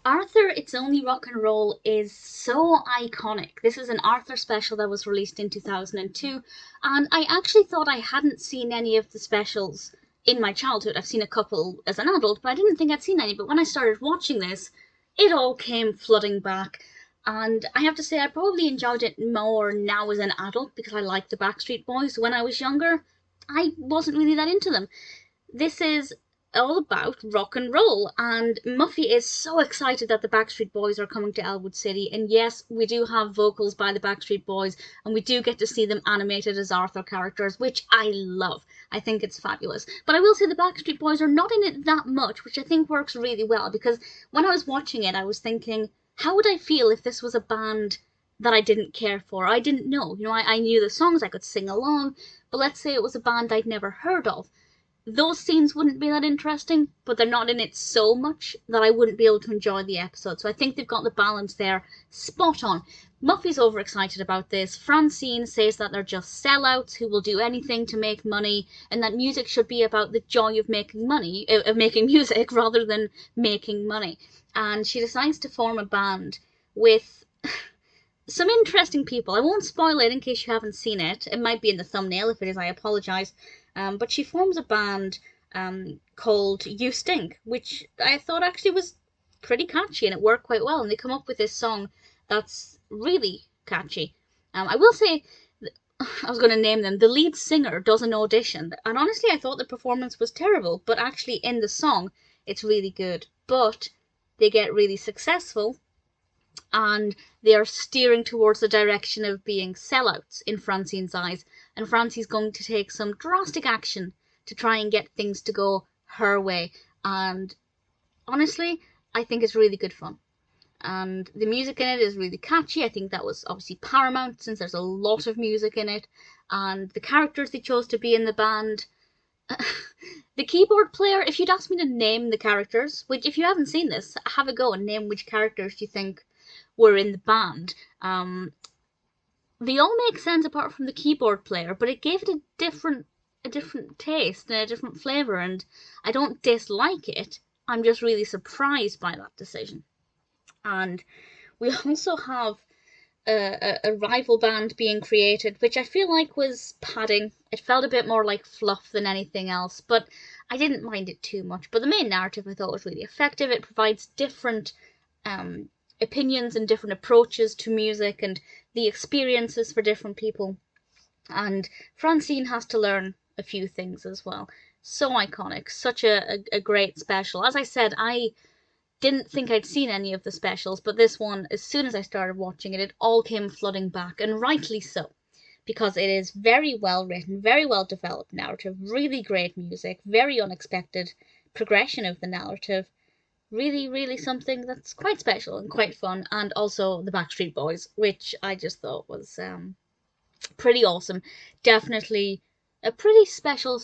Arthur, It's Only Rock and Roll is so iconic. This is an Arthur special that was released in 2002, and I actually thought I hadn't seen any of the specials in my childhood. I've seen a couple as an adult, but I didn't think I'd seen any. But when I started watching this, it all came flooding back. And I have to say, I probably enjoyed it more now as an adult because I liked the Backstreet Boys. When I was younger, I wasn't really that into them. This is all about rock and roll, and Muffy is so excited that the Backstreet Boys are coming to Elwood City. And yes, we do have vocals by the Backstreet Boys, and we do get to see them animated as Arthur characters, which I love. I think it's fabulous. But I will say the Backstreet Boys are not in it that much, which I think works really well, because when I was watching it, I was thinking, how would I feel if this was a band that I didn't care for? I didn't know. I knew the songs, I could sing along, but let's say it was a band I'd never heard of. Those scenes wouldn't be that interesting, but they're not in it so much that I wouldn't be able to enjoy the episode. So I think they've got the balance there spot on. Muffy's overexcited about this. Francine says that they're just sellouts who will do anything to make money, and that music should be about the joy of making money, of making music rather than making money. And she decides to form a band with some interesting people. I won't spoil it in case you haven't seen it. It might be in the thumbnail. If it is, I apologise. But she forms a band called You Stink, which I thought actually was pretty catchy, and it worked quite well. And they come up with this song that's really catchy. I will say, I was going to name them, the lead singer does an audition, and honestly I thought the performance was terrible, but actually in the song it's really good. But they get really successful, and they are steering towards the direction of being sellouts in Francine's eyes, and Francine's going to take some drastic action to try and get things to go her way. And honestly, I think it's really good fun. And the music in it is really catchy. I think that was obviously paramount since there's a lot of music in it. And the characters they chose to be in the band, the keyboard player, if you'd asked me to name the characters, which if you haven't seen this, have a go and name which characters you think were in the band. They all make sense apart from the keyboard player, but it gave it a different taste and a different flavour, and I don't dislike it. I'm just really surprised by that decision. And we also have a rival band being created, which I feel like was padding. It felt a bit more like fluff than anything else, but I didn't mind it too much. But the main narrative I thought was really effective. It provides different opinions and different approaches to music and the experiences for different people. And Francine has to learn a few things as well. So iconic, such a great special. As I said, I didn't think I'd seen any of the specials, but this one, as soon as I started watching it, it all came flooding back, and rightly so, because it is very well written, very well developed narrative, really great music, very unexpected progression of the narrative, really, really something that's quite special and quite fun. And also the Backstreet Boys, which I just thought was pretty awesome. Definitely a pretty special.